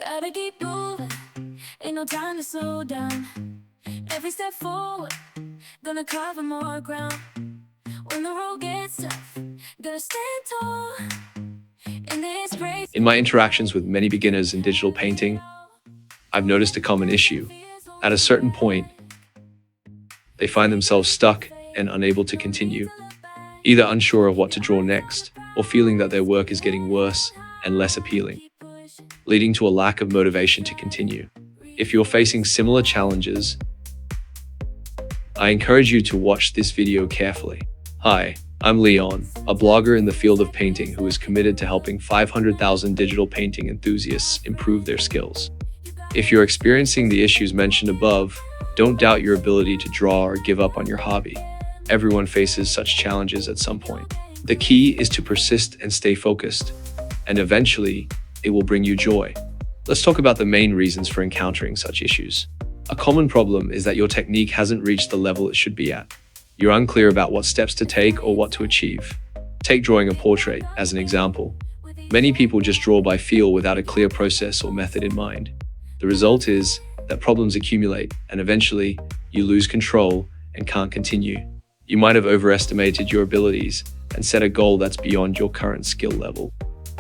Gotta keep moving, ain't no time to slow down. Every step forward, gonna cover more ground. When the road gets tough, gotta stand tall. In this race, In my interactions with many beginners in digital painting, I've noticed a common issue. At a certain point, they find themselves stuck and unable to continue, either unsure of what to draw next or feeling that their work is getting worse and less appealing, leading to a lack of motivation to continue. If you're facing similar challenges, I encourage you to watch this video carefully. Hi, I'm Leon, a blogger in the field of painting who is committed to helping 500,000 digital painting enthusiasts improve their skills. If you're experiencing the issues mentioned above, don't doubt your ability to draw or give up on your hobby. Everyone faces such challenges at some point. The key is to persist and stay focused, and eventually, it will bring you joy. Let's talk about the main reasons for encountering such issues. A common problem is that your technique hasn't reached the level it should be at. You're unclear about what steps to take or what to achieve. Take drawing a portrait as an example. Many people just draw by feel without a clear process or method in mind. The result is that problems accumulate, and eventually, you lose control and can't continue. You might have overestimated your abilities and set a goal that's beyond your current skill level.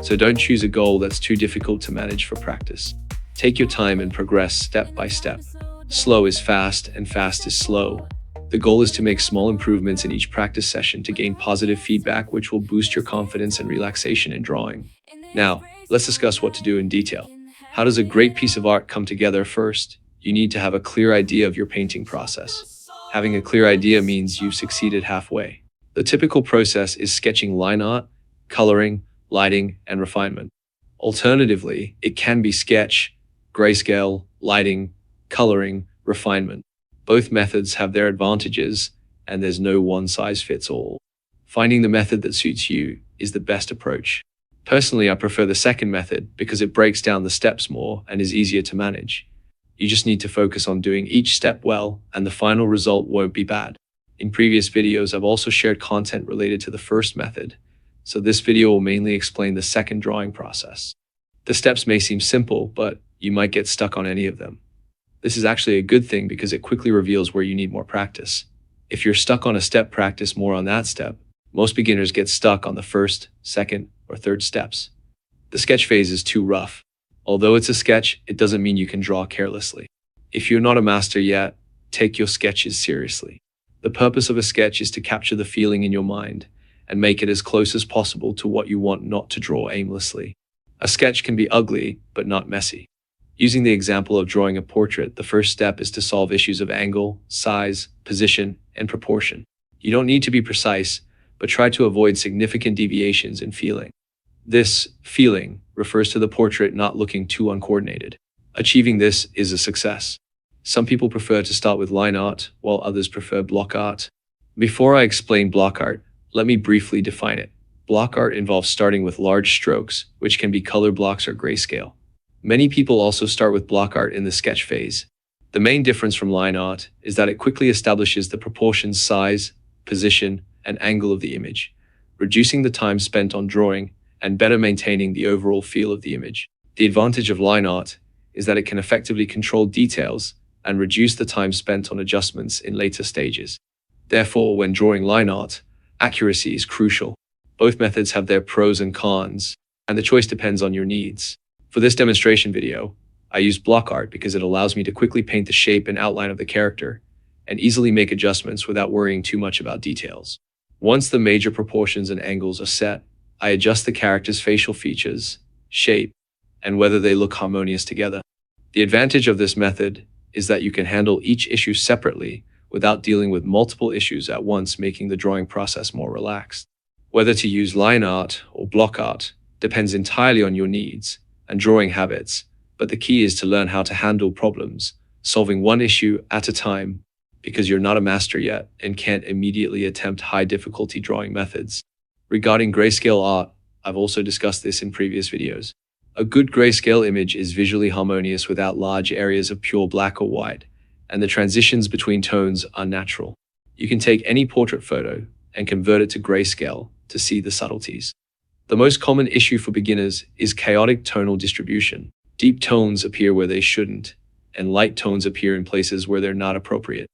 So don't choose a goal that's too difficult to manage for practice. Take your time and progress step by step. Slow is fast and fast is slow. The goal is to make small improvements in each practice session to gain positive feedback, which will boost your confidence and relaxation in drawing. Now, let's discuss what to do in detail. How does a great piece of art come together? First, you need to have a clear idea of your painting process. Having a clear idea means you've succeeded halfway. The typical process is sketching line art, coloring, lighting, and refinement. Alternatively, it can be sketch, grayscale, lighting, coloring, refinement. Both methods have their advantages, and there's no one-size-fits-all. Finding the method that suits you is the best approach. Personally, I prefer the second method because it breaks down the steps more and is easier to manage. You just need to focus on doing each step well, and the final result won't be bad. In previous videos, I've also shared content related to the first method, so this video will mainly explain the second drawing process. The steps may seem simple, but you might get stuck on any of them. This is actually a good thing because it quickly reveals where you need more practice. If you're stuck on a step, practice more on that step. Most beginners get stuck on the first, second, or third steps. The sketch phase is too rough. Although it's a sketch, it doesn't mean you can draw carelessly. If you're not a master yet, take your sketches seriously. The purpose of a sketch is to capture the feeling in your mind and make it as close as possible to what you want, not to draw aimlessly. A sketch can be ugly, but not messy. Using the example of drawing a portrait, the first step is to solve issues of angle, size, position, and proportion. You don't need to be precise, but try to avoid significant deviations in feeling. This feeling refers to the portrait not looking too uncoordinated. Achieving this is a success. Some people prefer to start with line art, while others prefer block art. Before I explain block art, let me briefly define it. Block art involves starting with large strokes, which can be color blocks or grayscale. Many people also start with block art in the sketch phase. The main difference from line art is that it quickly establishes the proportions, size, position, and angle of the image, reducing the time spent on drawing and better maintaining the overall feel of the image. The advantage of line art is that it can effectively control details and reduce the time spent on adjustments in later stages. Therefore, when drawing line art, accuracy is crucial. Both methods have their pros and cons, and the choice depends on your needs. For this demonstration video, I used block art because it allows me to quickly paint the shape and outline of the character and easily make adjustments without worrying too much about details. Once the major proportions and angles are set, I adjust the character's facial features, shape, and whether they look harmonious together. The advantage of this method is that you can handle each issue separately without dealing with multiple issues at once, making the drawing process more relaxed. Whether to use line art or block art depends entirely on your needs and drawing habits, but the key is to learn how to handle problems, solving one issue at a time, because you're not a master yet and can't immediately attempt high difficulty drawing methods. Regarding grayscale art, I've also discussed this in previous videos. A good grayscale image is visually harmonious without large areas of pure black or white, and the transitions between tones are natural. You can take any portrait photo and convert it to grayscale to see the subtleties. The most common issue for beginners is chaotic tonal distribution. Deep tones appear where they shouldn't, and light tones appear in places where they're not appropriate.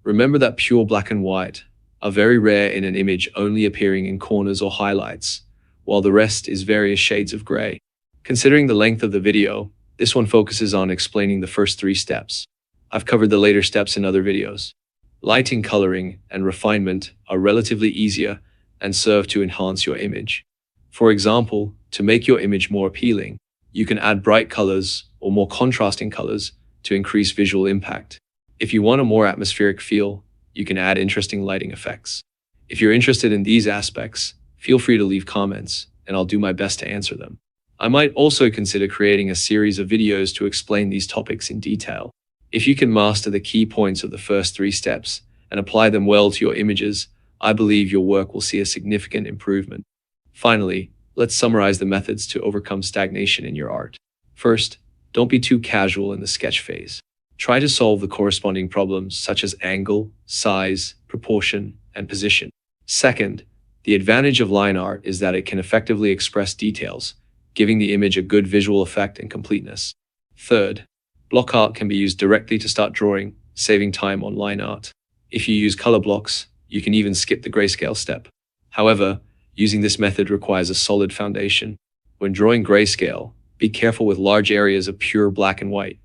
Remember that pure black and white are very rare in an image, only appearing in corners or highlights, while the rest is various shades of gray. Considering the length of the video, this one focuses on explaining the first 3 steps. I've covered the later steps in other videos. Lighting, coloring, and refinement are relatively easier and serve to enhance your image. For example, to make your image more appealing, you can add bright colors or more contrasting colors to increase visual impact. If you want a more atmospheric feel, you can add interesting lighting effects. If you're interested in these aspects, feel free to leave comments, and I'll do my best to answer them. I might also consider creating a series of videos to explain these topics in detail. If you can master the key points of the first 3 steps and apply them well to your images, I believe your work will see a significant improvement. Finally, let's summarize the methods to overcome stagnation in your art. First, don't be too casual in the sketch phase. Try to solve the corresponding problems such as angle, size, proportion, and position. Second, the advantage of line art is that it can effectively express details, giving the image a good visual effect and completeness. Third, block art can be used directly to start drawing, saving time on line art. If you use color blocks, you can even skip the grayscale step. However, using this method requires a solid foundation. When drawing grayscale, be careful with large areas of pure black and white.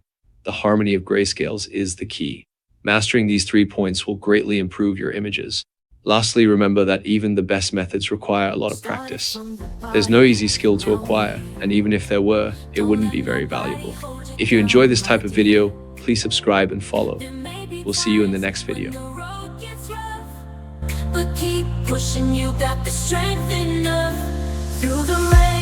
The harmony of grayscales is the key. Mastering these 3 points will greatly improve your images. Lastly, remember that even the best methods require a lot of practice. There's no easy skill to acquire, and even if there were, it wouldn't be very valuable. If you enjoy this type of video, please subscribe and follow. We'll see you in the next video. But keep pushing, you got the strength enough through the rain.